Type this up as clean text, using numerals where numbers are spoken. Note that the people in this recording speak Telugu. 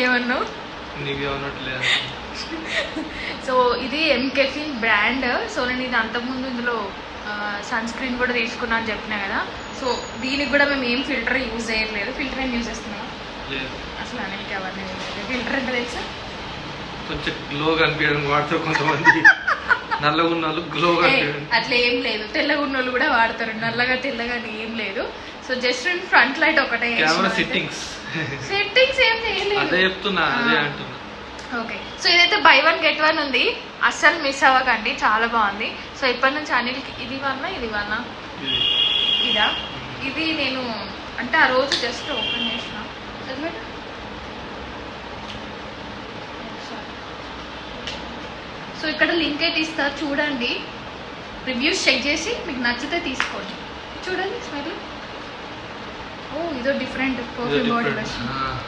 ఏమన్నావు? సో ఇది ఎంకెఫిన్ బ్రాండ్. సో నేను ఇది అంతకుముందు ఇందులో సన్ స్క్రీన్ కూడా తీసుకున్నా అని చెప్పినా కదా. సో దీనికి కూడా మేము ఏం ఫిల్టర్ యూజ్ చేయట్లేదు. ఫిల్టర్ ఏం యూజ్ చేస్తున్నాం అసలు అనిల్కి అవన్నీ ఫిల్టర్ ఎంత తెలుసా? కొంచెం గ్లోగా అనిపించడానికి వాడతారు కొంతమంది. నల్లగా ఉన్న వాళ్ళు గ్లోగా అట్లా ఏం లేదు. తెల్లగా ఉన్న వాళ్ళు కూడా వాడతారు. నల్లగా తెల్లగా ఏం లేదు. సో జస్ట్ ఫ్రంట్ లైట్ ఒకటే. సెట్టింగ్స్ ఏం చేయలేదు. అదే చెప్తున్నా, అదే అంటున్నా. ఓకే, సో ఇదైతే బై 1 get 1 ఉంది. అస్సలు మిస్ అవ్వకండి, చాలా బాగుంది. సో ఇప్పటి నుంచి అనిల్కి ఇది వన్నా ఇదా. ఇది నేను అంటే ఆ రోజు జస్ట్ ఓపెన్ చేసిన. సో ఇక్కడ లింక్ అయితే ఇస్తా, చూడండి. రివ్యూస్ చెక్ చేసి మీకు నచ్చితే తీసుకోండి. చూడండి స్మెల్. ఓ ఇదో డిఫరెంట్ పర్ఫ్యూమ్ బాడీ వాష్.